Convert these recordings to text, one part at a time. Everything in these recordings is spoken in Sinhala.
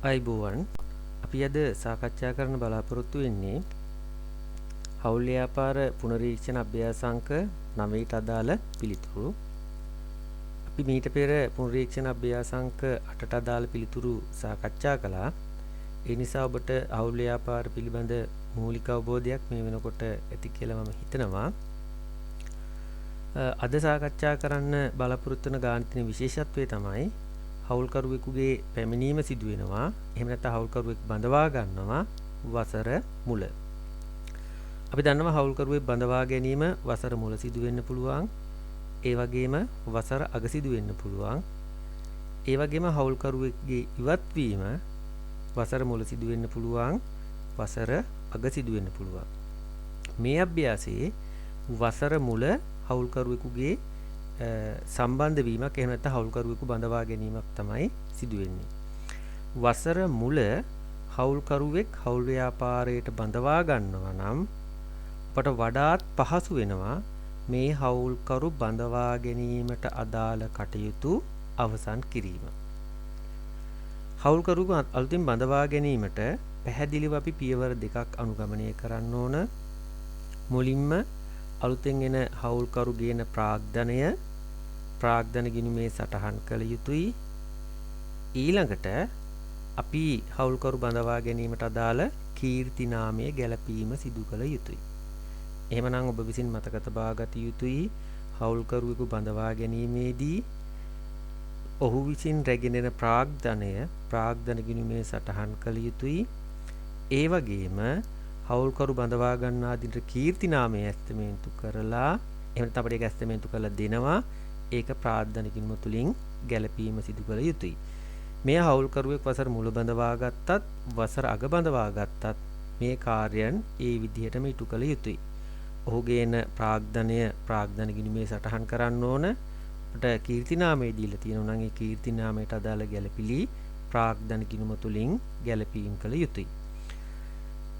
අයිබෝවන් අපි අද සාකච්ඡා කරන්න බලාපොරොත්තු වෙන්නේ හවුල් ව්‍යාපාර පුනරීක්ෂණ අභ්‍යාසාංක 9ට අදාළ පිළිතුරු. අපි මීට පෙර පුනරීක්ෂණ අභ්‍යාසාංක 8ට අදාළ පිළිතුරු සාකච්ඡා කළා. ඒ නිසා ඔබට හවුල් ව්‍යාපාර පිළිබඳ මූලික අවබෝධයක් මේ වෙනකොට ඇති කියලා මම හිතනවා. අද සාකච්ඡා කරන්න බලාපොරොත්තු වෙන ගාණිතික විශේෂත්වය තමයි හවුල්කරුවෙකුගේ පැමිණීම සිදු වෙනවා. එහෙම නැත්නම් හවුල්කරුවෙක් බඳවා ගන්නවා වසර මුල. අපි දන්නවා හවුල්කරුවෙක් බඳවා ගැනීම වසර මුල සිදු වෙන්න පුළුවන්. ඒ වගේම වසර අග සිදු වෙන්න පුළුවන්. ඒ වගේම හවුල්කරුවෙක්ගේ ඉවත් වීම වසර මුල සිදු වෙන්න පුළුවන්. වසර අග සිදු වෙන්න පුළුවන්. මේ අභ්‍යාසයේ වසර මුල හවුල්කරුවෙකුගේ සම්බන්ධ වීමක් එහෙම නැත්නම් හවුල්කරුවෙකු බඳවා ගැනීමක් තමයි සිදු වෙන්නේ. වසර මුල හවුල්කරුවෙක් හවුල් ව්‍යාපාරයට බඳවා ගන්නවා නම් අපට වඩාත් පහසු වෙනවා මේ හවුල්කරු බඳවා ගැනීමට අදාළ කටයුතු අවසන් කිරීම. හවුල්කරුවෙකු අලුතින් බඳවා ගැනීමට පැහැදිලිව අපි පියවර දෙකක් අනුගමනය කරන්න ඕන. මුලින්ම අලුතෙන් එන හවුල්කරු ගේන ප්‍රාග්ධන ගිණුමේ සටහන් කළ යුතුයි. ඊළඟට අපි හවුල්කරු බඳවා ගැනීමට අදාළ කීර්ති නාමය ගැලපීම සිදු කළ යුතුයි. එහෙමනම් ඔබ විසින් මතක තබා ගත යුතුයි හවුල්කරුවෙකු බඳවා ගැනීමේදී ඔහු විසින් රැගෙන එන ප්‍රාග්ධන ගිණුමේ සටහන් කළ යුතුයි. ඒ වගේම හවුල්කරු බඳවා ගන්නා දිනට කීර්ති නාමය ඇස්තමේන්තු කරලා එහෙම නැත්නම් අපිට ඒක ඇස්තමේන්තු කරලා දෙනවා. ඒක ප්‍රාග්ධන ගිණුම තුලින් ගැලපීම සිදු කළ යුතුයි. මේ හවුල්කරුවෙක් වසර මුල බඳවා ගත්තත් වසර අග බඳවා ගත්තත් මේ කාර්යයන් ඒ විදිහටම ඉටු කළ යුතුයි. ඔහුගේන ප්‍රාග්ධන ගිණුමේ සටහන් කරන්න ඕන. අපිට කීර්ති නාමය දීලා තියෙනවා නම් ඒ කීර්ති නාමයට අදාළ ගැලපිලි ප්‍රාග්ධන ගිණුම තුලින් ගැලපීම් කළ යුතුයි.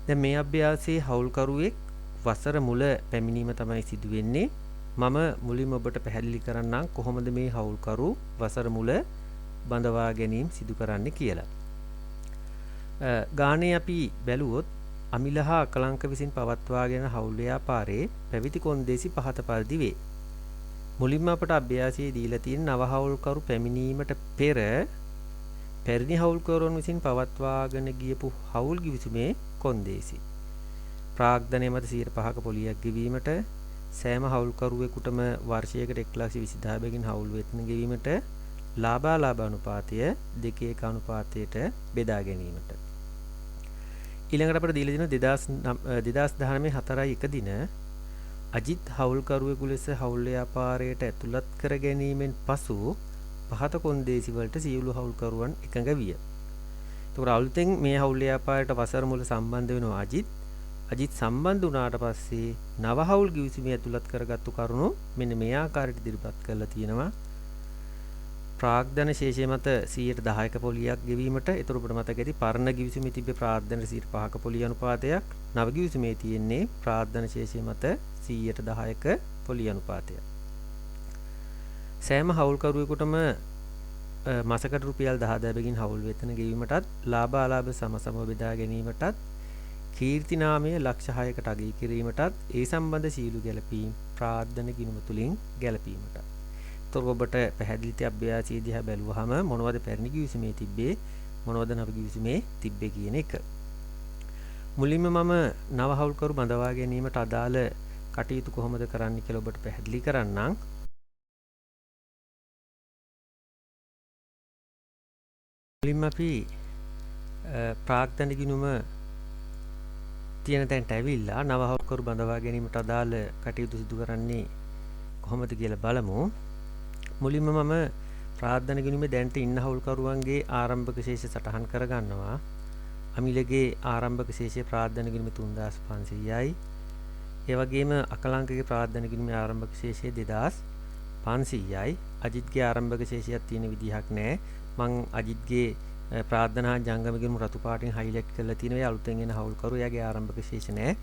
දැන් මේ අභ්‍යාසයේ හවුල්කරුවෙක් වසර මුල පැමිණීම තමයි සිදු වෙන්නේ. මම මුලින්ම ඔබට පැහැදිලි කරන්නම් කොහොමද මේ හවුල්කරු වසර මුල බඳවා ගැනීම සිදු කරන්නේ කියලා. ගානේ අපි බැලුවොත් අමිල හා අකලංක විසින් පවත්වාගෙන හවුල් ව්‍යාපාරයේ පැවිදි කොන්දේසි පහත පරිදි වේ. මුලින්ම අපට අභ්‍යාසයේ දීලා තියෙන නව හවුල්කරු පැමිණීමට පෙර පැරණි හවුල්කරුවන් විසින් පවත්වාගෙන ගියපු හවුල් ගිවිසුමේ කොන්දේසි. ප්‍රාග්ධනය මත 5% පොලියක් ගෙවීමට සෑම හවුල්කරුවෙකුටම වර්ෂයකට 1,20,000 බැගින් හවුල් වෙතන ගෙවීමට ලාභාලාභ අනුපාතය 2:1 අනුපාතයට බෙදා ගැනීමට. ඊළඟට අපිට දීලා තියෙනවා 2019 4/1 දින අජිත් හවුල්කරුවෙකු ලෙස හවුල් ව්‍යාපාරයට ඇතුළත් කර ගැනීමෙන් පසු පහත කොන්දේසි වලට සියලු හවුල්කරුවන් එකඟ විය. එතකොට අලුතෙන් මේ හවුල් ව්‍යාපාරයට වසර මුල සම්බන්ධ වෙනවා අජිත් සම්බන්ධ වුණාට පස්සේ නව හවුල් ගිවිසුමේ ඇතුළත් කරගත්තු කරුණු මෙන්න මේ ආකාරයට ඉදිරිපත් කරලා තියෙනවා. ප්‍රාග්ධන ශේෂය මත 10% පොලියක් ගෙවීමට. ඒතර ඔබට මතක ඇති පරණ ගිවිසුමේ තිබ්බේ ප්‍රාග්ධන 5% පොලිය අනුපාතයක්. නව ගිවිසුමේ තියෙන්නේ ප්‍රාග්ධන ශේෂය මත 10%ක පොලිය අනුපාතයක්. සෑම හවුල්කරුවෙකුටම මාසකට රුපියල් 10,000 බැගින් හවුල් වෙතන ගෙවීමටත් ලාභාලාභ සමසම බෙදා ගැනීමටත් කීර්ති නාමය ලක්ෂ 6කට අගය කිරීමටත් ඒ සම්බන්ධ සීලු ගැලපීම් ප්‍රාග්ධන ගිණුම තුලින් ගැලපීමට. ඒතකොට ඔබට පැහැදිලිත අභ්‍යාසයේ දිහා බැලුවහම මොනවද පැරණි ගිවිසුමේ තිබ්බේ මොනවද නව ගිවිසුමේ තිබ්බේ කියන එක. මුලින්ම මම නව හවුල්කරු බඳවා ගැනීමට අදාළ කටයුතු කොහොමද කරන්න කියලා ඔබට පැහැදිලි කරන්නම්. මුලින්ම අපි ප්‍රාග්ධන ගිණුම තියෙන තැනට ඇවිල්ලා නව හවුල්කරු බඳවා ගැනීමට අදාළ කටයුතු සිදු කරන්නේ කොහොමද කියලා බලමු. මුලින්ම මම ප්‍රාග්ධන ගිණුමේ දැනට ඉන්න හවුල්කරුවන්ගේ ආරම්භක ශේෂය සටහන් කරගන්නවා. අමිලගේ ආරම්භක ශේෂය ප්‍රාග්ධන ගිණුමේ 3500යි. ඒ වගේම අකලංකගේ ප්‍රාග්ධන ගිණුමේ ආරම්භක ශේෂය 2500යි. අජිත්ගේ ආරම්භක ශේෂයක් තියෙන විදිහක් නැහැ. මං අජිත්ගේ ප්‍රාග්ධන හා ජංගම ගිණුම රතු පාටින් හයිලයිට් කරලා තියෙනවා. ඒ අලුතෙන් එන හවුල්කරු එයාගේ ආරම්භක ශේෂ නැහැ.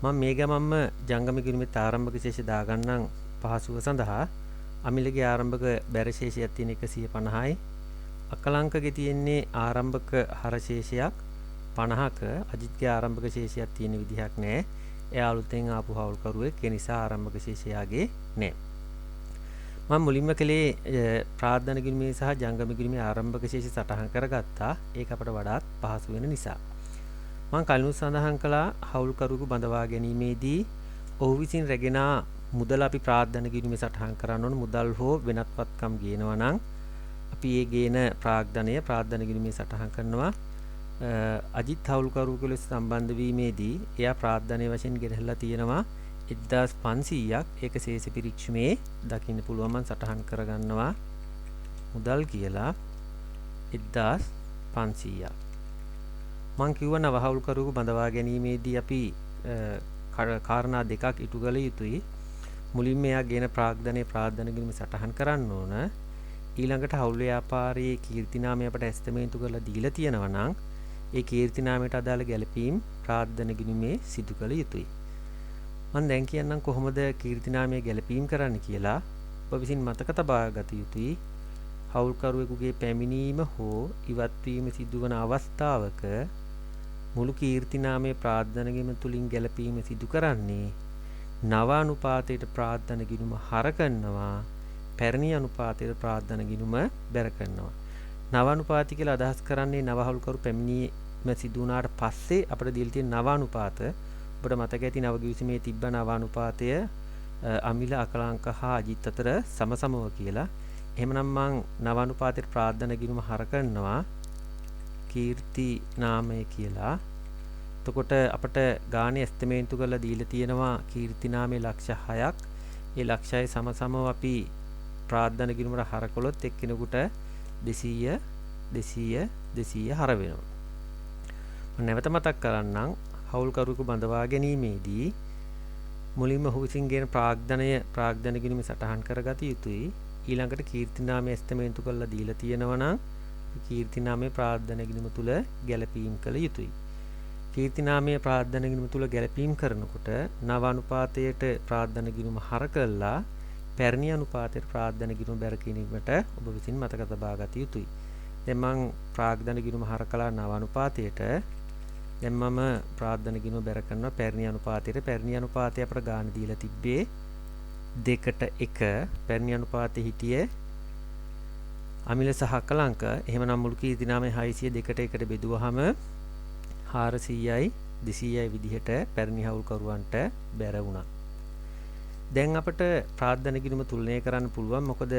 මම මේ ගමන්ම ජංගම ගිණුමේ ආරම්භක ශේෂ දාගන්නම් පහසුව සඳහා. අමිලගේ ආරම්භක බැර ශේෂයක් තියෙන 150යි. අකලංකගේ තියෙන්නේ ආරම්භක හරශේෂයක් 50ක. අජිත්ගේ ආරම්භක ශේෂයක් තියෙන විදිහක් නැහැ. එයා අලුතෙන් ආපු හවුල්කරුවෙක්. ඒ නිසා ආරම්භක ශේෂයාගේ නැහැ. මම මුලින්ම කලේ ප්‍රාර්ථන ගිණුමේ සහ ජංගම ගිණුමේ ආරම්භක ශේෂ සටහන් කරගත්තා. ඒක අපට වඩාත් පහසු වෙන නිසා. මම කලිනුත් සඳහන් කළා හවුල්කරුවෙකු බඳවා ගැනීමේදී ඔහු විසින් රැගෙන මුදල අපි ප්‍රාර්ථන ගිණුමේ සටහන් කරන්න ඕන. මුදල් හෝ වෙනත් වත්කම් ගේනවා නම් අපි ඒ ගේන ප්‍රාර්ථන ගිණුමේ සටහන් කරනවා. අජිත් හවුල්කරුවෙකු ලෙස සම්බන්ධ වීමේදී එයා ප්‍රාර්ථනයේ වශයෙන් ගෙනහැලා තියෙනවා 1500ක්. ඒක ශේෂ පිරික්සුමේ දකින්න පුළුවන්. මම සටහන් කරගන්නවා මුදල් කියලා 1500ක්. මම කිව්ව නව හවුල්කරුවෙකු බඳවා ගැනීමේදී අපි කාරණා දෙකක් ඉටු කළ යුතුයි. මුලින්ම එයා ගෙන ප්‍රාර්ථන ගිණුම සටහන් කරන්න ඕන. ඊළඟට හවුල් ව්‍යාපාරයේ කීර්තිනාමය අපට ඇස්තමේන්තු කරලා දීලා තියෙනවා නම් ඒ කීර්තිනාමයට අදාළ ගැළපීම් ප්‍රාර්ථන ගිණුමේ සිදු කළ යුතුයි. මම දැන් කියන්නම් කොහොමද කීර්තිනාමය ගැළපීම් කරන්න කියලා. ඔබ විසින් මතක තබා ගත යුතුයි. හවුල්කරුවෙකුගේ පැමිණීම හෝ ඉවත්වීම සිදුවන අවස්ථාවක මුළු කීර්තිනාමයේ ප්‍රාර්ථන ගිණුම තුලින් ගැළපීම සිදු කරන්නේ නව අනුපාතයට ප්‍රාර්ථන ගිණුම හර කරනවා. පැරණි අනුපාතයට ප්‍රාර්ථන ගිණුම බැර කරනවා. නව අනුපාතය කියලා අදහස් කරන්නේ නව හවුල්කරු පැමිණීම සිදු වුණාට පස්සේ අපිට දීලා තියෙන නව අනුපාත. ඔබට මතක ඇති නව ගිවිසුමේ තිබ්බ නව අනුපාතය අමිල අකලාංක හා අජිත් අතර සමසමව කියලා. එහෙමනම් මං නව අනුපාතයට ප්‍රාර්ථන ගිණුම හර කරනවා කීර්ති නාමය කියලා. එතකොට අපිට ගානේ එස්ටිමේට් කරලා දීලා තියෙනවා කීර්ති නාමයේ ලක්ෂ 6ක්. ඒ ලක්ෂය සමසමව අපි ප්‍රාර්ථන ගිණුමට හර කළොත් එක්කිනෙකුට 200 200 200 හර වෙනවා. මම නැවත මතක් කරන්නම් හවුල්කරුවෙකු බඳවා ගැනීමේදී මුලින්ම ඔහු විසින් ගෙන ප්‍රාර්ථන ගිණුම සටහන් කරගත යුතුයි. ඊළඟට කීර්තිනාමය එස්ටිමේට් කරලා දීලා තියෙනවා නම් කීර්තිනාමයේ ප්‍රාර්ථන ගිණුම තුල ගැළපීම් කළ යුතුයි. කීර්තිනාමයේ ප්‍රාර්ථන ගිණුම තුල ගැළපීම් කරනකොට නව අනුපාතයට ප්‍රාර්ථන ගිණුම හර කළා පැරණි අනුපාතයට ප්‍රාර්ථන ගිණුම බැර කිරීමට ඔබ විසින් මතක තබා ගත යුතුයි. දැන් මම ප්‍රාර්ථන ගිණුම හර කළා නව අනුපාතයට. දැන් මම ප්‍රාර්ථන ගිණුම බැර කරනවා පැරණි අනුපාතයට. පැරණි අනුපාතය අපට ගාන දීලා තිබ්බේ 2ට 1. පැරණි අනුපාතයේ හිටියේ අමිල සහ අකලංක. එහෙමනම් මුළු කීර්තිනාමයේ 600 2ට 1ට බෙදුවහම 400යි 200යි විදිහට පැරණි හවුල්කරුවන්ට බැර වුණා. දැන් අපිට ප්‍රාර්ථන ගිණුම තුලනය කරන්න පුළුවන්. මොකද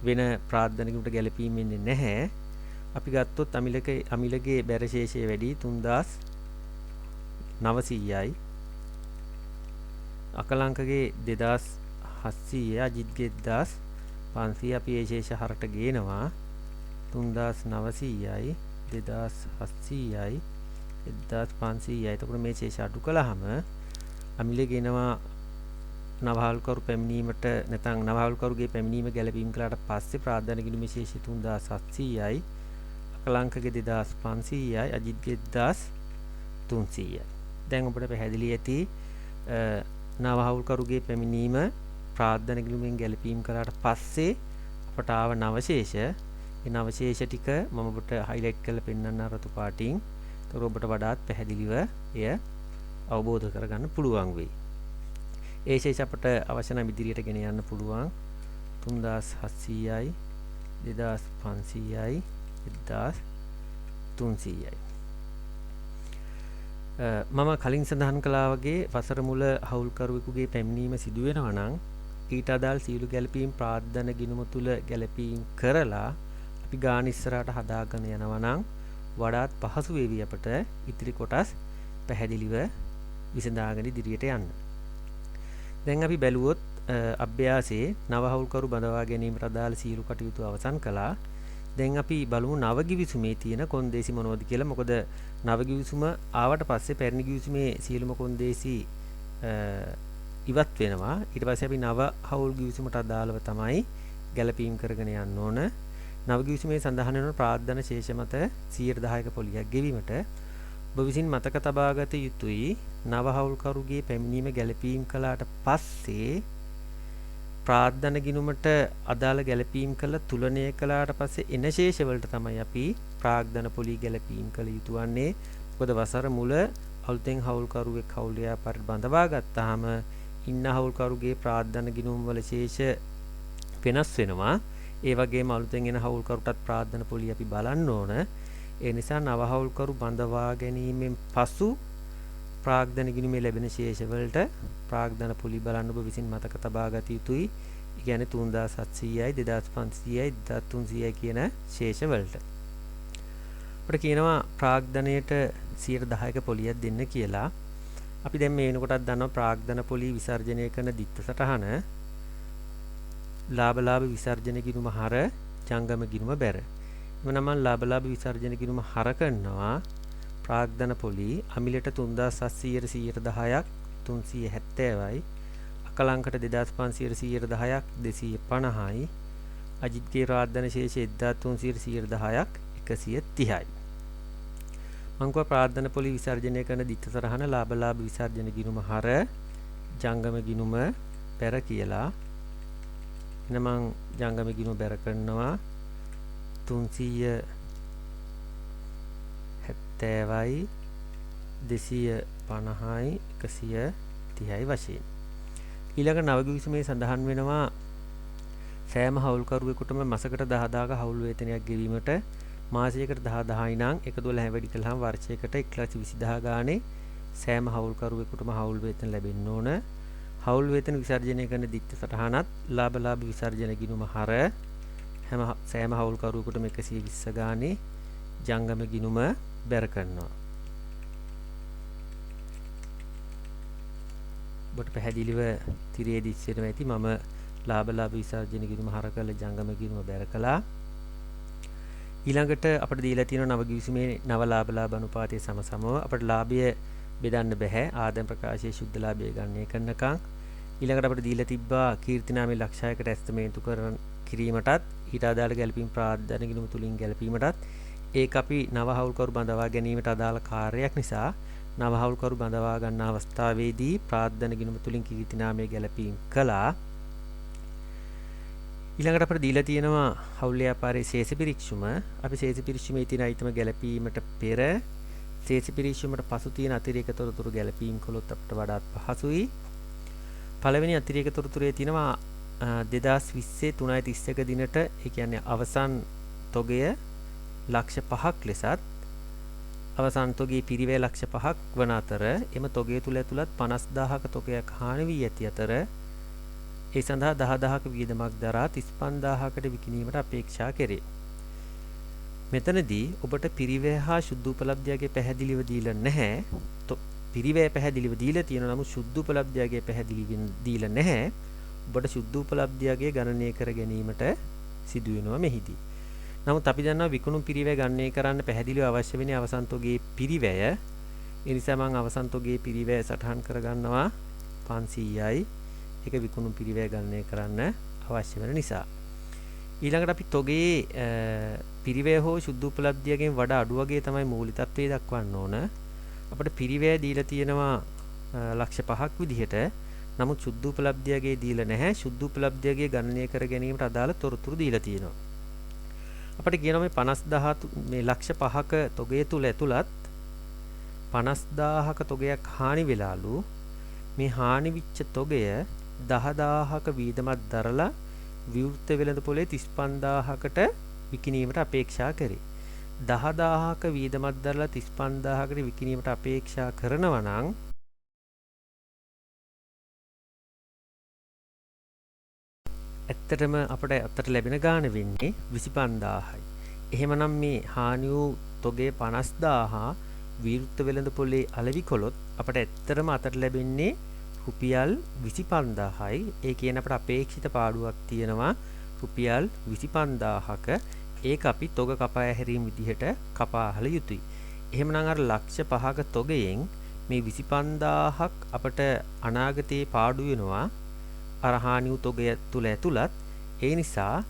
වෙන ප්‍රාර්ථන ගිණුමට ගැළපීම් වෙන්නේ නැහැ. අපි ගත්තොත් අමිලගේ බැර ශේෂය වැඩි 3900යි. අකලංකගේ 2700යි. අජිත්ගේ 1500. අපි ඒ ශේෂ හරට ගේනවා 3900යි 2700යි 1500යි. එතකොට මේ ශේෂ අඩු කළාම අමිලේ ගෙනවා නවහල්කරු පැමිණීමට නැත්නම් නවහල්කරුගේ පැමිණීම ගැළපීම් කළාට පස්සේ ප්‍රාර්ථන ගිණුමේ ශේෂය 3700යි. අකලංකගේ 2500යි. අජිත්ගේ 1300යි. දැන් ඔබට පැහැදිලි ඇති නවහල්කරුගේ පැමිණීම ප්‍රාර්ථන ගිණුමෙන් ගැළපීම් කළාට පස්සේ අපට ආව නවශේෂ. ඒ නවශේෂ ටික මම ඔබට highlight කරලා පෙන්නන්න රතු පාටින්. ඒතර ඔබට වඩාත් පැහැදිලිව එය අවබෝධ කරගන්න පුළුවන් වෙයි. ඒ ශේෂ අපට අවශ්‍ය නම් ඉදිරියට ගෙන යන්න පුළුවන්. 3700යි 2500යි 1300යි. මම කලින් සඳහන් කළා වගේ වසර මුල හවුල්කරුවෙකුගේ පැමිණීම සිදු වෙනවා නම් ඊට අදාළ සීළු ගැළපීම් ප්‍රාර්ථන ගිණුම තුල ගැළපීම් කරලා අපි ගාන ඉස්සරහට හදාගෙන යනවා නම් වඩාත් පහසු වේවි අපට ඉතිරි කොටස් පැහැදිලිව විසඳාගෙන ඉදිරියට යන්න. දැන් අපි බැලුවොත් අභ්‍යාසයේ නව හවුල්කරු බඳවා ගැනීමට අදාළ සීළු කටයුතු අවසන් කළා. දැන් අපි බලමු නව ගිවිසුමේ තියෙන කොන්දේසි මොනවද කියලා. මොකද නව ගිවිසුම ආවට පස්සේ පැරණි ගිවිසුමේ සියලුම කොන්දේසි ඉවත් වෙනවා. ඊට පස්සේ අපි නව හවුල් ගිවිසුමට අදාළව තමයි ගැළපීම් කරගෙන යන්න ඕන. නව ගිවිසුමේ සඳහන් වෙන ප්‍රාර්ථන ශේෂ මත 10% පොලියක් ගෙවීමට ඔබ විසින් මතක තබා ගත යුතුයි. නව හවුල්කරුගේ පැමිණීම ගැළපීම් කළාට පස්සේ ප්‍රාග්ධන ගිණුමට අදාළ ගැලපීම් කළ තුලනය කළාට පස්සේ එන ශේෂ වලට තමයි අපි ප්‍රාග්ධන පොලි ගැලපීම් කළ යුතු වන්නේ. මොකද වසර මුල අලුතෙන් හවුල්කරුවෙක් හවුල් ව්‍යාපාරයට බඳවා ගත්තාම ඉන්න හවුල්කරුගේ ප්‍රාග්ධන ගිණුම් වල ශේෂ වෙනස් වෙනවා. ඒ වගේම අලුතෙන් එන හවුල්කරුටත් ප්‍රාග්ධන පොලි අපි බලන්න ඕන. ඒ නිසා නව හවුල්කරු බඳවා ගැනීමෙන් පසු ප්‍රාග්ධන ගිණුමේ ලැබෙන ශේෂ වලට ප්‍රාග්ධන පොලි බලන්න ඔබ විසින් මතක තබා ගත යුතුයි. ඒ කියන්නේ 3700යි 2500යි 2300යි කියන ශේෂ වලට. අපිට කියනවා ප්‍රාග්ධනයට 10%ක පොලියක් දෙන්න කියලා. අපි දැන් මේ වෙනකොටත් දන්නවා ප්‍රාග්ධන පොලි විසර්ජනය කරන දිත්ත සටහන ලාභ විසර්ජන ගිණුම හර ජංගම ගිණුම බැර. එමනම් ලාභ විසර්ජන ගිණුම හර කරනවා ප්‍රාග්ධන පොලි අමිලට 3700ට 10ක් 370යි අකලංකට 2500ට 10ක් 250යි අජිත්ගේ ප්‍රාග්ධන ශේෂය 1300ට 10ක් 130යි. මං කව ප්‍රාග්ධන පොලි විසර්ජනය කරන දිත්ත සරහන ලාභ විසර්ජන ගිණුම හර ජංගම ගිණුම බැර කියලා. එනනම් ජංගම ගිණුම බැර කරනවා 370යි 250යි 130යි වශයෙන්. ඊළඟ නව ගිවිසුමේ සඳහන් වෙනවා සෑම හවුල්කරුවෙකුටම මාසකට 10000ක හවුල් වේතනයක් ගෙවීමට මාසයකට 10යි නම් 112 වැඩි කළාම වර්ෂයකට 1,20,000 ගානේ සෑම හවුල්කරුවෙකුටම හවුල් වේතන ලැබෙන්න ඕන. හවුල් වේතන විසර්ජනය කරන දිත්ත සටහනත් ලාභ විසර්ජන ගිණුම හර සෑම හවුල්කරුවෙකුටම 120 ගානේ ජංගම ගිණුම බැර කරනවා. ඔබට පැහැදිලිව තිරේ දිස්සෙම ඇති මම ලාභ විසර්ජන ගිණුම හර කළ ජංගම ගිණුම බැර කළා. ඊළඟට අපිට දීලා තියෙන නව ගිවිසුමේ නව ලාභ අනුපාතයේ සමසමව අපිට ලාභය බෙදන්න බෑ. ආදායම් ප්‍රකාශයේ ශුද්ධ ලාභය ගණනය කරනකම් ඊළඟට අපිට දීලා තිබ්බා කීර්තිනාමයේ ලක්ෂයකට ඇස්තමේන්තු කිරීමටත් ඊට අදාළ ගැළපීම් ප්‍රාග්ධන ගිණුම තුලින් ගැළපීමටත් ඒක අපි නව හවුල්කරු බඳවා ගැනීමට අදාළ කාර්යයක් නිසා නව හවුල්කරු බඳවා ගන්න අවස්ථාවේදී ප්‍රාග්ධන ගිණුම තුලින් කීර්තිනාමයේ ගැළපීම් කළා. ඊළඟට අපිට දීලා තියෙනවා හවුල් ව්‍යාපාරයේ ශේෂ පිරික්සුම. අපි ශේෂ පිරික්සුමේ තියෙන අයිතම ගැළපීමට පෙර ශේෂ පිරික්සුමට පසු තියෙන අතිරේක තොරතුරු ගැළපීම් කළොත් අපිට වඩාත් පහසුයි. පළවෙනි අතිරේක තොරතුරේ තියෙනවා 2020 3.31 දිනට ඒ කියන්නේ අවසන් තොගය ලක්ෂ 5ක් ලෙසත් අවසන් තොගයේ පිරිවැය ලක්ෂ 5ක් වන අතර එම තොගය තුල ඇතුළත් 50000ක තොගයක් හානි වී ඇති අතර ඒ සඳහා 10000ක වියදමක් දරා 35000කට විකිණීමට අපේක්ෂා කෙරේ. මෙතනදී ඔබට පිරිවැය හා ශුද්ධ උපලබ්ධයගේ පැහැදිලිව දීලා නැහැ. පිරිවැය පැහැදිලිව දීලා තියෙනවා නමුත් ශුද්ධ උපලබ්ධයගේ පැහැදිලිව දීලා නැහැ. ඔබට ශුද්ධ උපලබ්ධයගේ ගණනය කර ගැනීමට සිදු වෙනවා මෙහිදී. නමුත් අපි දන්නවා විකුණු පිරිවැය ගණනය කරන්න පැහැදිලිව අවශ්‍ය වෙන්නේ අවසන් තොගයේ පිරිවැය. ඒ නිසා මම අවසන් තොගයේ පිරිවැය සටහන් කරගන්නවා 500යි. ඒක විකුණු පිරිවැය ගණනය කරන්න අවශ්‍ය වෙන නිසා. ඊළඟට අපි තොගයේ පිරිවැය හෝ ශුද්ධ උපලබ්ධියගෙන් වඩා අඩු වගේ තමයි මූලිකත්වයේ දක්වන්න ඕන. අපිට පිරිවැය දීලා තියෙනවා ලක්ෂ 5ක් විදිහට. නමුත් ශුද්ධ උපලබ්ධියගේ දීලා නැහැ. ශුද්ධ උපලබ්ධියගේ ගණනය කර ගැනීමට අදාළ තොරතුරු දීලා තියෙනවා. අපිට කියනවා මේ 50000 මේ ලක්ෂ 5ක තොගය තුල ඇතුළත් 50000ක තොගයක් හානි වෙලාලු. මේ හානි වෙච්ච තොගය 10000ක වියදමක් දරලා විවෘත වෙළඳ පොලේ 35000කට විකිණීමට අපේක්ෂා කරේ. 10000ක වියදමක් දරලා 35000කට විකිණීමට අපේක්ෂා කරනවා නම් ඇත්තටම අපට අතට ලැබෙන ගාණ වෙන්නේ 25000යි. එහෙමනම් මේ හානි වූ තොගේ 50000 විවෘත වෙළඳ පොලේ අලෙවි කළොත් අපට ඇත්තටම අතට ලැබෙන්නේ රුපියල් 25000යි. ඒ කියන්නේ අපට අපේක්ෂිත පාඩුවක් තියෙනවා රුපියල් 25000ක. ඒක අපි තොග කපා හැරීම විදිහට කපා හල යුතුයි. එහෙමනම් අර ලක්ෂ 5ක තොගයෙන් මේ 25000ක් අපට අනාගතයේ පාඩු වෙනවා අර හානි වූ තොගය තුල ඇතුළත්. ඒ නිසා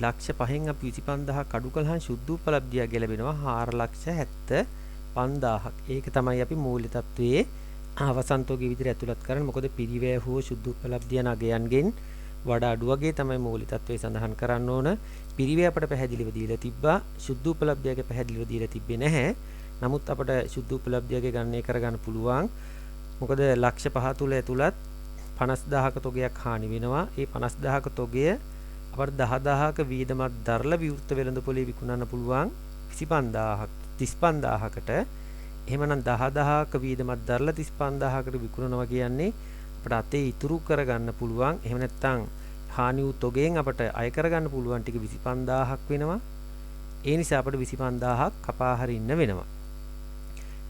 ලක්ෂ 5න් අපි 25000ක් අඩු කළාම ශුද්ධ උපලබ්ධිය ගැලවෙනවා 475000ක්. ඒක තමයි අපි මූල්‍ය තත්වයේ අවසන් තොගය විදිහට ඇතුළත් කරන්නේ. මොකද පිරිවැය හෝ ශුද්ධ උපලබ්ධිය නගයන්ගෙන් වඩා අඩු වගේ තමයි මූලිකත්වයේ සඳහන් කරන්න ඕන. පිරිවේ අපට පැහැදිලිව දීලා තිබ්බා. සුද්ධ උපලබ්ධයගේ පැහැදිලිව දීලා තිබ්බේ නැහැ. නමුත් අපට සුද්ධ උපලබ්ධයගේ ගණනය කරගන්න පුළුවන්. මොකද ලක්ෂ 5 තුල ඇතුළත් 50000ක තොගයක් හානි වෙනවා. ඒ 50000ක තොගය අපට 10000ක වීදමක් දරලා විවෘත වෙළඳපොලේ විකුණන්න පුළුවන් 35000කට. එහෙමනම් 10000ක වීදමක් දරලා 35000කට විකුණනවා කියන්නේ අපට අතේ ඉතුරු කරගන්න පුළුවන්. එහෙම නැත්නම් හානි වූ තොගයෙන් අපට අය කරගන්න පුළුවන් ටික 25000ක් වෙනවා. ඒ නිසා අපට 25000ක් කපා හරින්න වෙනවා.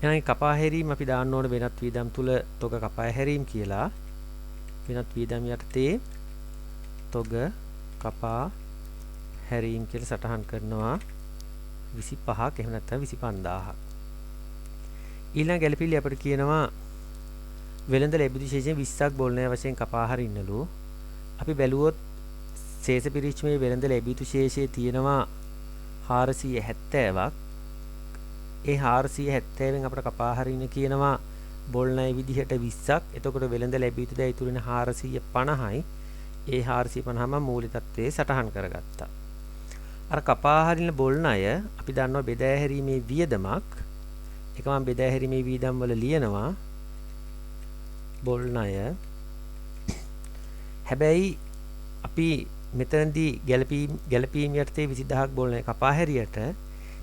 එහෙනම් කපා හැරීම අපි දාන්න ඕන වෙනත් වීදම් තුල තොග කපා හැරීම කියලා. වෙනත් වීදම් යටතේ තොග කපා හැරීම කියලා සටහන් කරනවා 25ක් එහෙම නැත්නම් 25000ක්. ඊළඟ ගැළපිලි අපිට කියනවා වෙළඳ ලැබුදු ශේෂයෙන් 20ක් බොල්නෑ වශයෙන් කපා හරින්නලු. අපි බැලුවොත් ශේෂ පිරිච්මේ වෙළඳ ලැබුදු ශේෂයේ තියෙනවා 470ක්. ඒ 470න් අපිට කපා හරින්න කියනවා බොල්නෑ විදිහට 20ක්. එතකොට වෙළඳ ලැබුදු දැයි ඉතුරු වෙන 450යි. ඒ 450ම මූලිකත්වයේ සටහන් කරගත්තා. අර කපා හරින බොල්නය අපි දන්නවා බෙදා හැරීමේ වියදමක්. ඒක මම බෙදා හැරීමේ වියදම් වල ලියනවා. බොල්නය හැබැයි අපි මෙතනදී ගැළපීම් යටතේ 20000ක් බොල්නය කපා හැරියට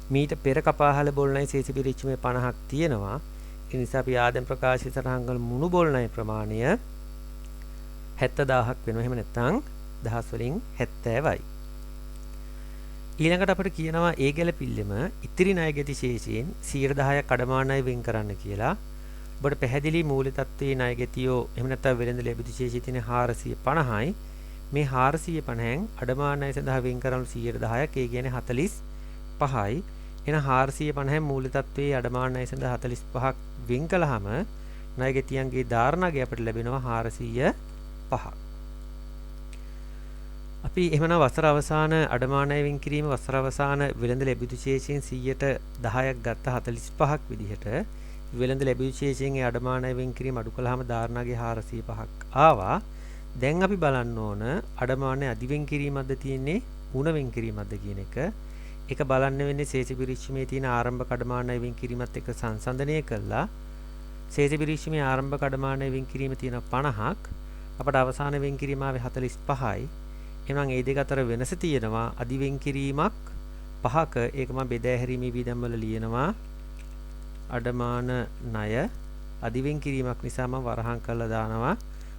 මීට පෙර කපාහල බොල්නය ශේෂ පිරිච්මේ 50ක් තියෙනවා. ඒ නිසා අපි ආදම් ප්‍රකාශය සටහන් කළ මුණු බොල්නය ප්‍රමාණය 70000ක් වෙනවා. එහෙම නැත්නම් දහස් වලින් 70යි. ඊළඟට අපිට කියනවා ඒ ගැළපිල්ලෙම ඉතිරි ණය ගැති ශේෂයෙන් 10%ක් අඩමාන ණය වෙන් කරන්න කියලා. ඔබට පැහැදිලි මූල්‍ය තත්ත්වයේ ණය ගැතියෝ එහෙම නැත්නම් වෙළඳ ලැබුදු ශේෂය තියෙන 450යි. මේ 450න් අඩමාන ණය සඳහා වෙන් කරනු 10%ක්. ඒ කියන්නේ 45යි. එහෙනම් 450න් මූල්‍ය තත්ත්වයේ අඩමාන ණය සඳහා 45ක් වෙන් කළාම ණය ගැතියන්ගේ ධාරණාගය අපිට ලැබෙනවා 405ක්. අපි එහෙමනම් වසර අවසාන අඩමාන ණය වෙන් කිරීම වසර අවසාන වෙළඳ ලැබුදු ශේෂයෙන් 10%ක් ගත්ත 45ක් විදිහට වෙළඳ ලැබුදු ශේෂයෙන් ඒ අඩමාන ණය වෙන් කිරීම අඩු කළාම ධාරණාගේ 405ක් ආවා. දැන් අපි බලන්න ඕන අඩමාන ණය අධි වෙන් කිරීමක්ද තියෙන්නේ උණ වෙන් කිරීමක්ද කියන එක. ඒක බලන්න වෙන්නේ ශේෂ පිරිච්මේ තියෙන ආරම්භක අඩමාන ණය වෙන් කිරීමත් එක්ක සංසන්දනය කළා. ශේෂ පිරිච්මේ ආරම්භක අඩමාන ණය වෙන් කිරීම තියෙන 50ක්. අපට අවසාන වෙන් කිරීම ආවේ 45යි. එහෙනම් ඒ දෙක අතර වෙනස තියෙනවා අධි වෙන් කිරීමක් 5ක. ඒක මම බෙදා හැරීමේ වියදම් වල ලියනවා. අඩමාන ණය අධි වෙන් කිරීමක් නිසා මම වරහන් කරලා දානවා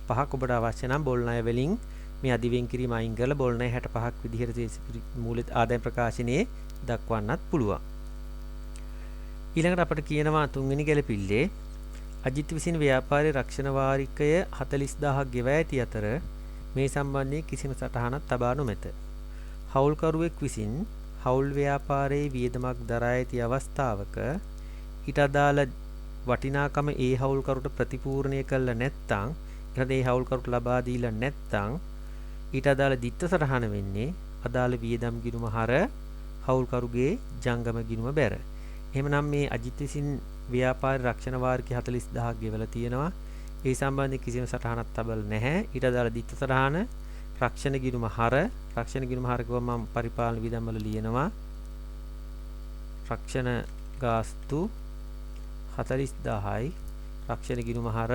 5ක්. ඔබට අවශ්‍ය නම් බොල් ණය වලින් මේ අධි වෙන් කිරීම අයින් කරලා බොල් ණය 65ක් විදිහට මූලික ආදායම් ප්‍රකාශනයේ දක්වන්නත් පුළුවන්. ඊළඟට අපිට කියනවා තුන්වෙනි ගැළපිල්ලේ අජිත් විසින් ව්‍යාපාරයේ රක්ෂණ වාරිකය 40000ක් ගෙවා ඇති අතර මේ සම්බන්ධයෙන් කිසිම සටහනක් තබා නොමැත. හවුල්කරුවෙක් විසින් හවුල් ව්‍යාපාරයේ වියදමක් දරා ඇති අවස්ථාවක ඊට අදාළ වටිනාකම ඒ හවුල්කරුට ප්‍රතිපූර්ණය කළ නැත්නම් ඊට ඒ හවුල්කරුට ලබා දීලා නැත්නම් ඊට අදාළ දිත්ත සටහන වෙන්නේ අදාළ වියදම් ගිණුම හර හවුල්කරුගේ ජංගම ගිණුම බැර. එහෙමනම් මේ අජිත් විසින් ව්‍යාපාරයේ රක්ෂණ වාරිකය 40000ක් ගෙවලා තියෙනවා. ඒ සම්බන්ධයෙන් කිසිම සටහනක් තබල නැහැ. ඊට අදාළ දිත්ත සටහන රක්ෂණ ගිණුම හර කිව්වම මම පරිපාලන වියදම් වල ලියනවා. රක්ෂණ ගාස්තු 40000යි. රක්ෂණ ගිණුම හර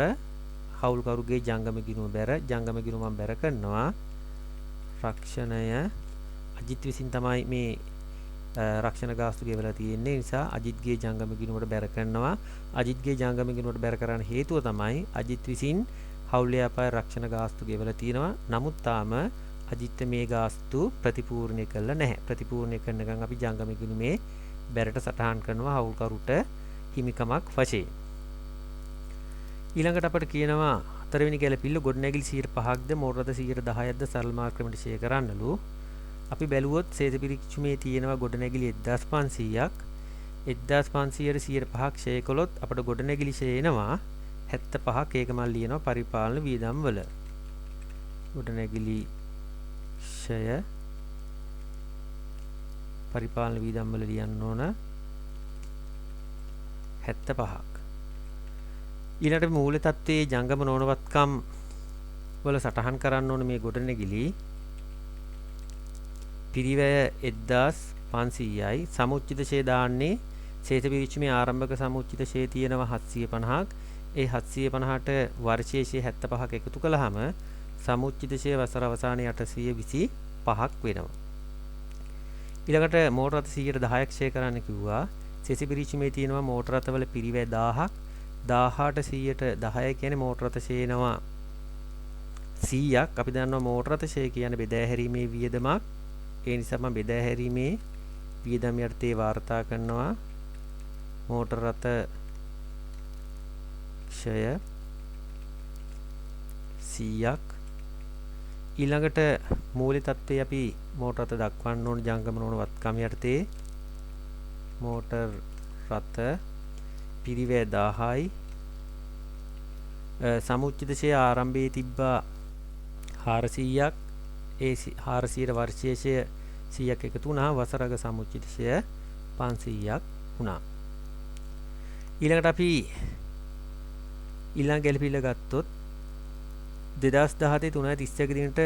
හවුල්කරුගේ ජංගම ගිණුම බැර. ජංගම ගිණුම මම බැර කරනවා. රක්ෂණය අජිත් විසින් තමයි මේ රක්ෂණ ගාස්තු ගෙවලා තියෙන්නේ. නිසා අජිත්ගේ ජංගම ගිණුමට බැර කරනවා. අජිත්ගේ ජංගම ගිණුමට බැර කරන්න හේතුව තමයි අජිත් විසින් හවුල් ව්‍යාපාර රක්ෂණ ගාස්තු ගෙවලා තියෙනවා. නමුත් තාම අජිත් මේ ගාස්තු ප්‍රතිපූර්ණය කළා නැහැ. ප්‍රතිපූර්ණය කරනකම් අපි ජංගම ගිණුමේ බැරට සටහන් කරනවා හවුල්කරුට හිමිකමක් වශයෙන්. ඊළඟට අපිට කියනවා හතරවෙනි ගැළපිල්ල ගොඩනැගිලි 5%ක්ද මෝරද 10%ක්ද සරල මාක්‍රමයට ෂෙයා කරන්නලු. අපි බැලුවොත් ශේෂ පිරිච්මේ තියෙනවා ගොඩනැගිලි 1500ක්. 1500ට 5%ක් ෂෙයා කළොත් අපිට ගොඩනැගිලි ෂෙයා එනවා 75ක්. ඒක මම ලියනවා පරිපාලන වියදම් වල. ගොඩනැගිලි ෂෙයා පරිපාලන වියදම් වල ලියන්න ඕන 75ක්. ඊළඟට මූල්‍ය තත්ත්වයේ ජංගම නොවනවත්කම් වල සටහන් කරන්න ඕන මේ ගොඩනැගිලි පිරිවැය 1500යි සමුච්චිත ෂේ දාන්නේ ශේෂ පිරිච්චමේ ආරම්භක සමුච්චිත ෂේ තියෙනවා 750ක් ඒ 750ට වර්ෂයේ ෂේ 75ක් එකතු කළාම සමුච්චිත ෂේ වසර අවසානයේ 825ක් වෙනවා ඊළඟට මෝටර රථ 110ක් ෂේ කරන්න කිව්වා ශේෂ පිරිච්චමේ තියෙනවා මෝටර රථවල පිරිවැය 1000ක් 1800ට 10 කියන්නේ මෝටර රථ ෂේනවා 100ක් අපි දන්නවා මෝටර රථ ෂේ කියන්නේ බෙදා හැරීමේ වියදමක් ඒ නිසා මම බෙදා හැරීමේ වියදම් යටතේ වාර්තා කරනවා මෝටර රථ ක්ෂය 100ක් ඊළඟට මූල්‍ය තත්ත්වයේ අපි මෝටර රථ දක්වන්න ඕන ජංගම නෝන වත්කම් යටතේ මෝටර රථ පිරිවැය 1000යි සමුච්චිත ෂේ ආරම්භයේ තිබ්බා 400ක් ඒ 400ට වර්ෂයේ ෂය 100ක් එකතු වුණා වසරක සමුච්චිත ෂය 500ක් වුණා ඊළඟට අපි ඊළඟ ගැළපිල්ල ගත්තොත් 2017 3.31 දිනට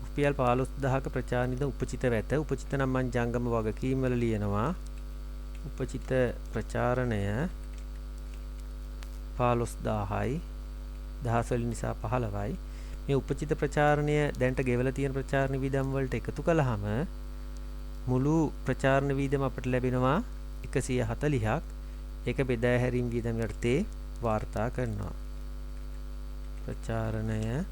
රුපියල් 15000ක ප්‍රචාරණිත උපචිත වැට උපචිත නම් මං ජංගම වගකීම් වල ලියනවා උපචිත ප්‍රචාරණය 15000යි දහස් වලින් නිසා 15යි මේ උපචිත ප්‍රචාරණය දැන්ට ගෙවලා තියෙන ප්‍රචාරණ වියදම් වලට එකතු කළාම මුළු ප්‍රචාරණ වියදම අපිට ලැබෙනවා 140ක් ඒක බෙදා හැරීම් වියදම් යටතේ වාර්තා කරනවා ප්‍රචාරණය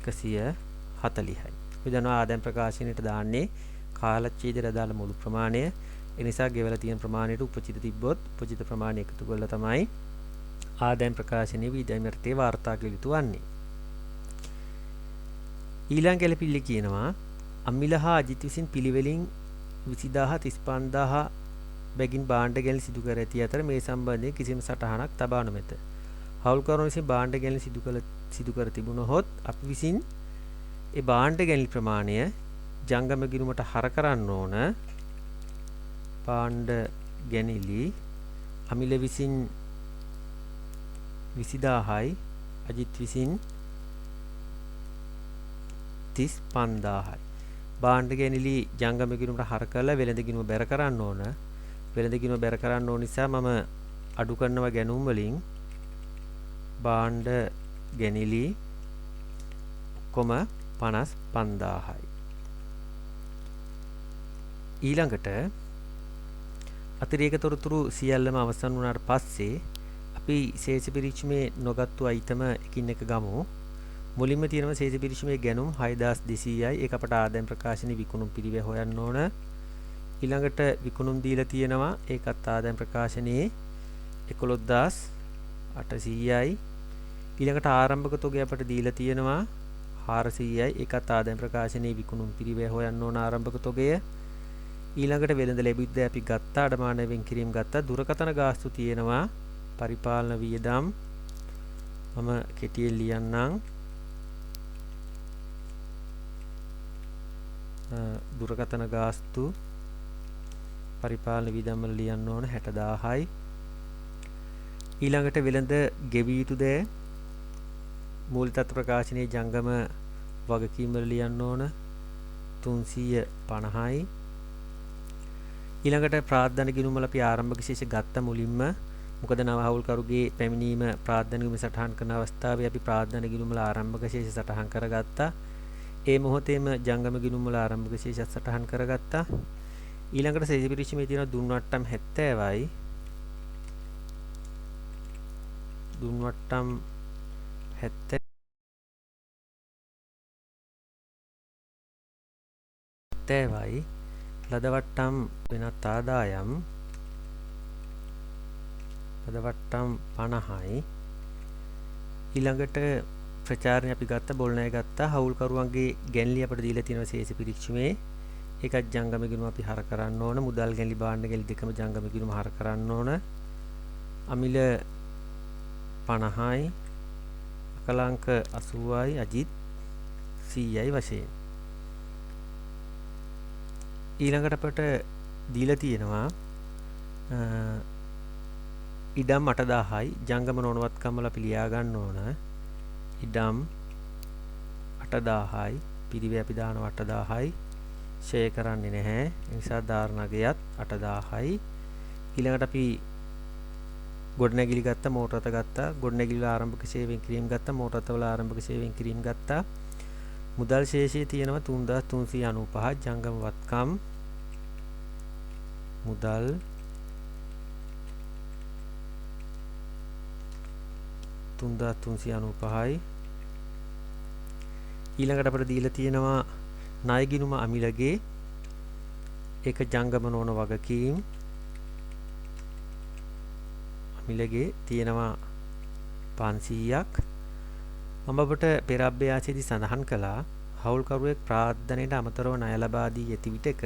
140යි අපි දන්නවා ආදායම් ප්‍රකාශනයට දාන්නේ කාලච්ඡේදයට දාලා මුළු ප්‍රමාණය ඒ නිසා ගෙවලා තියෙන ප්‍රමාණයට උපචිත තිබ්බොත් උපචිත ප්‍රමාණය එකතු කරලා තමයි ආදායම් ප්‍රකාශනයේ වියදම් යටතේ වාර්තා කළ යුතු වන්නේ ඊළඟ ගැළපිල්ල කියනවා අමිල හා අජිත් විසින් පිළිවෙලින් 20000 35000 බැගින් භාණ්ඩ ගැනීම සිදු කර ඇති අතර මේ සම්බන්ධයෙන් කිසිම සටහනක් තබා නොමැත. හවුල්කරුවන් විසින් භාණ්ඩ ගැනීම සිදු කර තිබුණොත් අපි විසින් ඒ භාණ්ඩ ගැනීම ප්‍රමාණය ජංගම ගිණුමට හර කරන්න ඕන. භාණ්ඩ ගැනීලි අමිල විසින් 20000යි අජිත් විසින් 35000යි. භාණ්ඩ ගැනීලි ජංගම ගිණුමට හර කරලා වෙළඳ ගිණුම බැර කරන්න ඕන. වෙළඳ ගිණුම බැර කරන්න ඕන නිසා මම අඩු කරනවා ගැනුම් වලින් භාණ්ඩ ගැනීලි ඔක්කොම 55000යි. ඊළඟට අතිරේක තොරතුරු සියල්ලම අවසන් වුණාට පස්සේ අපි ශේෂ පිරික්ෂමේ නොගත්තු අයිටම එකින් එක ගමු. මුලින්ම තියෙනවා ශේෂ පිරික්ෂමේ ගැනුම් 6200යි. ඒක අපට ආදායම් ප්‍රකාශනයේ විකුණුම් පිරිවෙ හොයන්න ඕන. ඊළඟට විකුණුම් දීලා තියෙනවා. ඒකත් ආදායම් ප්‍රකාශනයේ 11800යි. ඊළඟට ආරම්භක තොගය අපට දීලා තියෙනවා 400යි. ඒකත් ආදායම් ප්‍රකාශනයේ විකුණුම් පිරිවෙ හොයන්න ඕන ආරම්භක තොගය. ඊළඟට වෙළඳ ලැබිද්ද අපි ගත්තා අඩමාන වෙන් කිරීම ගත්තා දුරකථන ගාස්තු තියෙනවා පරිපාලන වියදම් මම කෙටියෙන් ලියන්නම් දුරකථන ගාස්තු පරිපාලන වියදම් වල ලියන්න ඕන 60000යි ඊළඟට වෙළඳ ගෙවිය යුතු දෑ මූලික තත්ත්ව ප්‍රකාශනයේ ජංගම වගකීම් වල ලියන්න ඕන 350යි ඊළඟට ප්‍රාර්ථනා ගිණුම වල අපි ආරම්භක විශේෂ ගත්ත මුලින්ම මොකද නව හවුල්කරුගේ පැමිණීම ප්‍රාර්ථනා ගිණුම සටහන් කරන අවස්ථාවේ අපි ප්‍රාර්ථනා ගිණුම වල ආරම්භක විශේෂ සටහන් කරගත්තා. ඒ මොහොතේම ජංගම ගිණුම වල ආරම්භක විශේෂ සටහන් කරගත්තා. ඊළඟට ශේෂ පිරික්ෂමේ තියෙන දුන්වට්ටම් 70යි. දුන්වට්ටම් 70යි. ලදවට්ටම් වෙනත් ආදායම් ලදවට්ටම් 50යි ඊළඟට ප්‍රචාරණය අපි ගත්ත බොල්නය ගත්තා හවුල්කරුවන්ගේ ගැන්ලි අපට දීලා තියෙනවා ශේෂ පිරික්ෂමේ ඒකත් ජංගම ගිණුම අපි හර කරන්න ඕන මුදල් ගැන්ලි භාණ්ඩ ගැන්ලි දෙකම ජංගම ගිණුම හර කරන්න ඕන අමිල 50යි අකලාංක 80යි අජිත් 100යි වශයෙන් ඊළඟට අපට දීලා තියෙනවා ඉඩම් 8000යි ජංගම නොනවත්කම් වල අපි ලියා ගන්න ඕන ඉඩම් 8000යි. පිරිවේ අපි දානවා 8000යි. ෂෙයා කරන්නේ නැහැ. ඒ නිසා ධාරණගයත් 8000යි. ඊළඟට අපි ගොඩනැගිලි ගත්තා, මෝටර රථ ගත්තා, ගොඩනැගිලි වල ආරම්භක සේවයෙන් කිරීම ගත්තා, මෝටර රථ වල ආරම්භක සේවයෙන් කිරීම ගත්තා. මුදල් ශේෂය තියෙනවා 3395. ජංගම වත්කම් මුදල් 3395යි. ඊළඟට අපිට දීලා තියෙනවා ණය ගිණුම අමිලගේ ඒක ජංගම නොවන වගකීම් අමිලගේ තියෙනවා 500ක්. මම ඔබට පෙර අභ්‍යාසයේදී සඳහන් කළා හවුල්කරුවෙක් ප්‍රාර්ථනයට අමතරව ණය ලබා දී ඇති විටක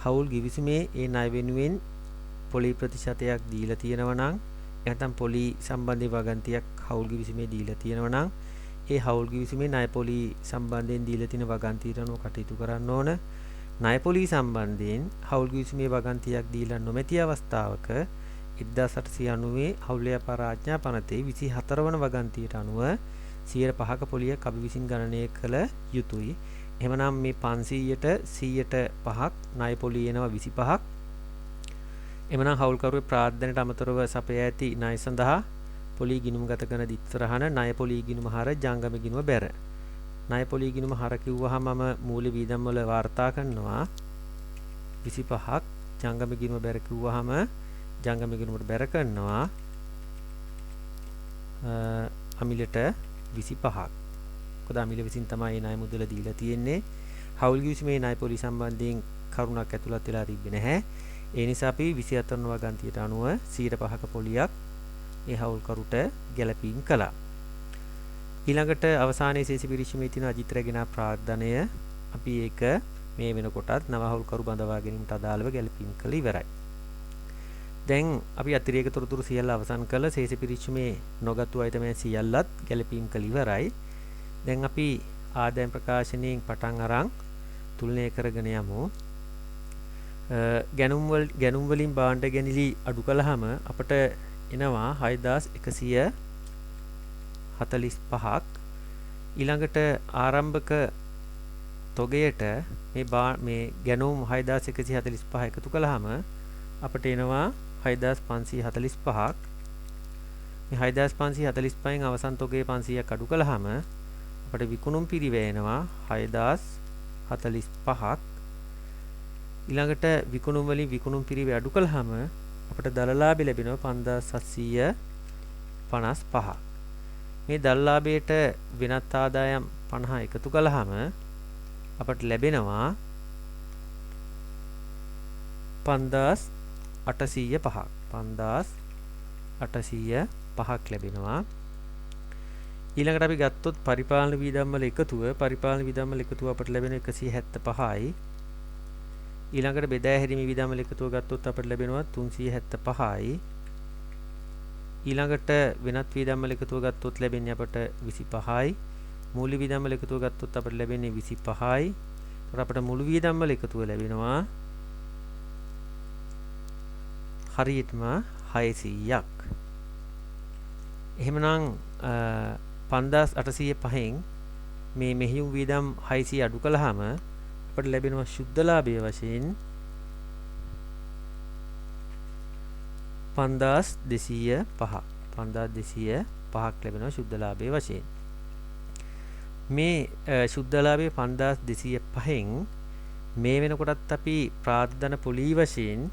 හවුල් ගිවිසුමේ ඒ ණය වෙනුවෙන් පොලි ප්‍රතිශතයක් දීලා තියෙනවා නම් නැත්නම් පොලි සම්බන්ධ වගන්තියක් හවුල් ගිවිසුමේ දීලා තියෙනවා නම් ඒ හවුල් ගිවිසුමේ ණය පොලි සම්බන්ධයෙන් දීලා තියෙන වගන්තියට අනුව කටයුතු කරන්න ඕන. ණය පොලි සම්බන්ධයෙන් හවුල් ගිවිසුමේ වගන්තියක් දීලා නොමැති අවස්ථාවක 1890 හවුල් ව්‍යාපාර ආඥා පනතේ 24 වන වගන්තියට අනුව 5% පොලියක් අපි විසින් ගණනය කළ යුතුයි. එහෙමනම් මේ 500ට 100ට 5ක් ණය පොලි එනවා 25ක්. එමනම් හවුල්කරුවේ ප්‍රාර්ථනයට අමතරව සපයා ඇති ණය සඳහා පොලි ගිණුම ගත කරන දිත්තරහන ණය පොලි ගිණුම හර ජංගම ගිණුම බැර. ණය පොලි ගිණුම හර කිව්වහම මම මූල්‍ය වීදම් වල වාර්තා කරනවා 25ක්. ජංගම ගිණුම බැර කිව්වහම ජංගම ගිණුමට බැර කරනවා අමිලට 25ක්. මොකද අමිල විසින් තමයි ණය මුදල දීලා තියෙන්නේ. හවුල් ගිවිසුමේ ණය පොලි සම්බන්ධයෙන් කරුණක් ඇතුළත් වෙලා තිබෙන්නේ නැහැ. ඒ නිසා අපි 24 වන වගන්තියට අනුව 105ක පොලියක් ඒ හවුල්කරුට ගැලපීම් කළා. ඊළඟට අවසානයේ ශේෂ පිරික්සීමේ තියෙන අජිත් රැගෙන ප්‍රාර්ථනය අපි ඒක මේ වෙනකොටත් නව හවුල්කරු බඳවා ගැනීමට අදාළව ගැලපීම් කළ ඉවරයි. දැන් අපි අතිරේක තොරතුරු සියල්ල අවසන් කළ ශේෂ පිරික්සීමේ නොගත්තු අයිතමයන් සියල්ලත් ගැලපීම් කළ ඉවරයි. දැන් අපි ආදායම් ප්‍රකාශනයෙන් පටන් අරන් තුලනය කරගෙන යමු. ගැනුම් වලින් භාණ්ඩ ගැනිලි අඩු කළාම අපට එනවා 6145ක්. ඊළඟට ආරම්භක තොගයට මේ ගැනුම් 6145 එකතු කළාම අපට එනවා 6545ක්. මේ 6545න් අවසන් තොගයේ 500ක් අඩු කළාම අපට විකුණුම් පිරිවැය එනවා 6045ක්. ඊළඟට විකුණුම් වලින් විකුණුම් පිරිවැය අඩු කළාම අපට දල ලාභය ලැබෙනවා 5755ක්. මේ දල ලාභයට වෙනත් ආදායම් 50 එකතු කළාම අපට ලැබෙනවා 5805ක්. 5805ක් ලැබෙනවා. ඊළඟට අපි ගත්තොත් පරිපාලන වියදම් වල එකතුව අපට ලැබෙන 175යි. ඊළඟට බෙදා හැරීමේ වියදම් වල එකතුව ගත්තොත් අපට ලැබෙනවා 375යි. ඊළඟට වෙනත් වියදම් වල එකතුව ගත්තොත් ලැබෙන්නේ අපට 25යි. මූල්‍ය වියදම් වල එකතුව ගත්තොත් අපට ලැබෙන්නේ 25යි. ඒකට අපට මුළු වියදම් වල එකතුව ලැබෙනවා හරියටම 600ක්. එහෙමනම් 5805න් මේ මෙහෙයුම් වියදම් 600 අඩු කළාම අපට ලැබෙනවා ශුද්ධ ලාභය වශයෙන් 5205ක් ලැබෙනවා ශුද්ධ ලාභය වශයෙන්. මේ ශුද්ධ ලාභය 5205න් මේ වෙනකොටත් අපි ප්‍රාර්ථන පොලි වශයෙන්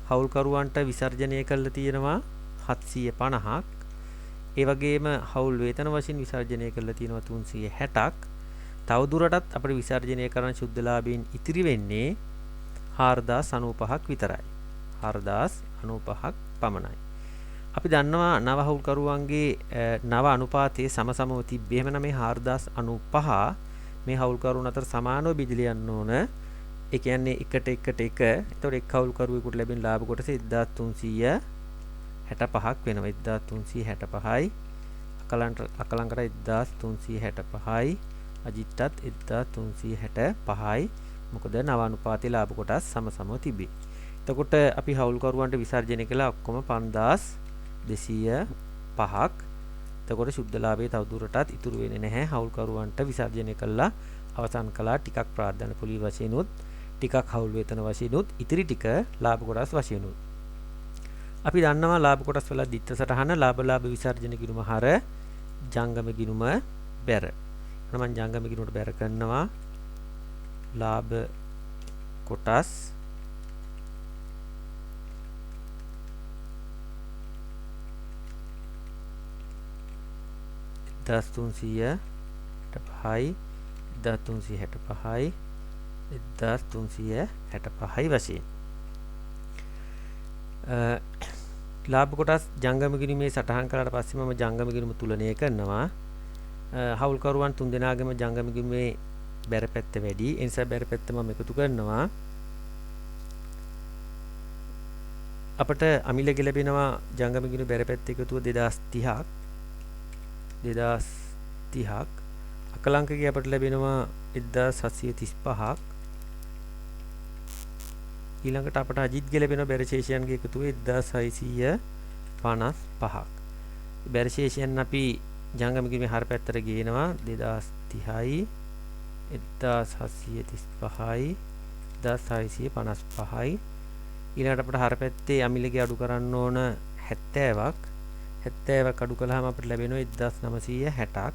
හවුල්කරුවන්ට විසර්ජනය කරලා තියෙනවා 750ක්. ඒ වගේම හවුල් වේතන වශයෙන් විසර්ජනය කරලා තියෙනවා 360ක්. තව දුරටත් අපිට විසර්ජනය කරන ශුද්ධ ලාභයෙන් ඉතිරි වෙන්නේ 4095ක් විතරයි. 4095ක් පමණයි. අපි දන්නවා නව හවුල්කරුවන්ගේ නව අනුපාතයේ සමසමව තිබ්බේ. එහෙමනම් මේ 4095 මේ හවුල්කරුවන් අතර සමානව බෙදලා යන්න ඕන. ඒ කියන්නේ එකට එකට එක. එතකොට එක් හවුල්කරුවෙකුට ලැබෙන ලාභ කොටස 1365ක් වෙනවා. 1365යි. අකලංකට 1365යි. අජිත්තත් 1365යි. මොකද නව අනුපාතයේ ලාභ කොටස් සමසමව තිබේ. එතකොට අපි හවුල්කරුවන්ට විසර්ජනය කළා ඔක්කොම 5205ක්. එතකොට ශුද්ධ ලාභය තවදුරටත් ඉතුරු වෙන්නේ නැහැ. හවුල්කරුවන්ට විසර්ජනය කළා අවසන් කළා. ටිකක් ප්‍රාර්ථන පොලි වශයෙන් උත් ටිකක් හවුල් වේතන වශයෙන් උත් ඉතිරි ටික ලාභ කොටස් වශයෙන් උත්. අපි දන්නවා ලාභ කොටස් වල දිත්ත සටහන ලාභ විසර්ජන ගිණුම හර ජංගම ගිණුම බැර. මම ජංගම ගිණුමට බැර කරනවා ලාභ කොටස් 1365යි 1365යි 1365යි වශයෙන් ලාභ කොටස් ජංගම ගිණුමේ සටහන් කළාට පස්සේ මම ජංගම ගිණුම තුලනය කරනවා. හවුල්කරුවන් තුන් දෙනාගේම ජංගම ගිණුමේ බැර පැත්ත වැඩි. ඒ නිසා බැර පැත්ත මම එකතු කරනවා. අපට අමිලක ලැබෙනවා ජංගම ගිණුම බැර පැත්ත එකතුව 2030ක්. 2030ක් අකලංකකයේ අපට ලැබෙනවා 1735ක්. ඊළඟට අපට අජිත්ගේ ලැබෙන බැර ශේෂයන්ගේ එකතුව 1655ක්. බැර ශේෂයන් අපි ජංගම ගිණුමේ හර පැත්තට ගේනවා 2030යි 1735යි 1655යි. ඊළඟට අපට හර පැත්තේ අමිලගේ අඩු කරන්න ඕන 70ක්. 70ක් අඩු කළාම අපිට ලැබෙනවා 1960ක්.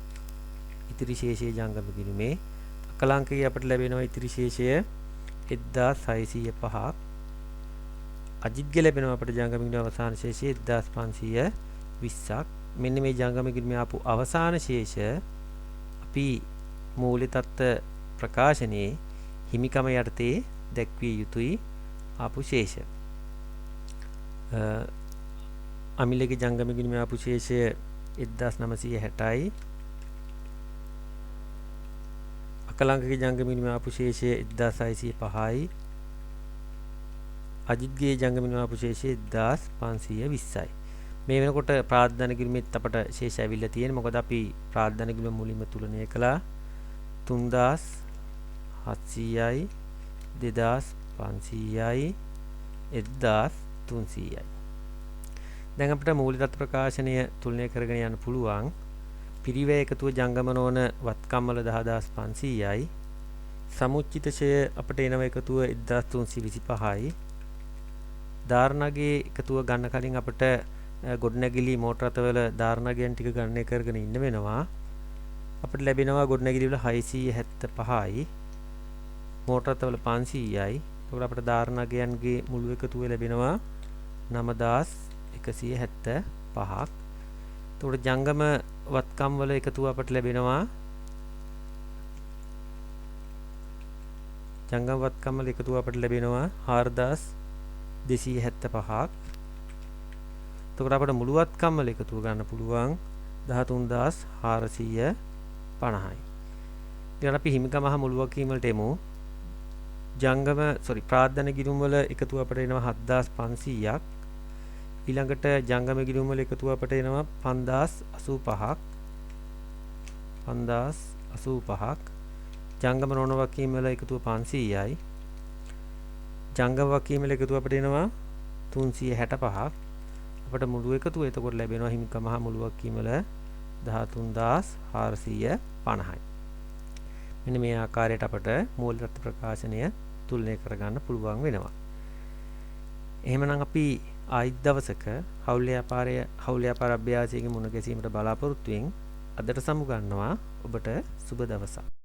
ඉතිරි ශේෂයේ ජංගම ගිණුමේ අකලංකයේ අපිට ලැබෙනවා ඉතිරි ශේෂය 1605ක්. අජිත්ගේ ලැබෙනවා අපිට ජංගම ගිණුමේ අවසාන ශේෂය 1520ක්. මෙන්න මේ ජංගම ගිණුමේ ආපු අවසාන ශේෂ අපි මූල්‍ය තත්ත්ව ප්‍රකාශනයේ හිමිකම යටතේ දැක්විය යුතුයි ආපු ශේෂ. අමිලගේ ජංගම ගිණුමේ ආපු ශේෂය 1960යි. අකලංකගේ ජංගම ගිණුමේ ආපු ශේෂය 1605යි. අජිත්ගේ ජංගම ගිණුමේ ආපු ශේෂය 1520යි. මේ වෙනකොට ප්‍රාර්ථන ගිණුමෙත් අපට ශේෂ ඇවිල්ලා තියෙනවා. මොකද අපි ප්‍රාර්ථන ගිණුම මුලින්ම තුලනය කළා 3700යි 2500යි 1300යි. දැන් අපිට මූලික තත්ත්ව ප්‍රකාශනය තුලනය කරගෙන යන්න පුළුවන්. පිරිවැය එකතුව ජංගම නොවන වත්කම් වල 10500යි. සමුච්චිත ෂය අපිට එනවා එකතුව 1325යි. ධාරණගේ එකතුව ගන්න කලින් අපිට ගොඩනැගිලි මෝටර රථවල ධාරණගයන් ටික ගණනය කරගෙන ඉන්න වෙනවා. අපිට ලැබෙනවා ගොඩනැගිලි වල 675යි. මෝටර රථවල 500යි. එතකොට අපිට ධාරණගයන්ගේ මුළු එකතුව ලැබෙනවා 9175ක්. එතකොට ජංගම වත්කම් වල එකතුව අපට ලැබෙනවා ජංගම වත්කම් වල එකතුව අපට ලැබෙනවා 4275ක්. එතකොට අපට මුළු වත්කම් වල එකතුව ගන්න පුළුවන් 13450යි. ඊට අපි හිමිකම හා මුළු වකීම් වලට එමු. ප්‍රාර්ථන ගිණුම් වල එකතුව අපට එනවා 7500ක්. ඊළඟට ජංගම ගිණුම් වල එකතුව අපට එනවා 5085ක්. ජංගම නොවන වකීම් වල එකතුව 500යි. ජංගම වකීම් වල එකතුව අපට එනවා 365ක්. අපට මුළු එකතුව එතකොට ලැබෙනවා හිමිකම හා මුළු වකීම් වල 13450යි. මෙන්න මේ ආකාරයට අපට මූලික තත්ත්ව ප්‍රකාශනය තුලනය කරගන්න පුළුවන් වෙනවා. එහෙමනම් අපි ආයිත් දවසක හවුල් ව්‍යාපාර අභ්‍යාසයේ මුණ ගැසීමට බලාපොරොත්තු වෙමින් අදට සමු ගන්නවා. ඔබට සුබ දවසක්.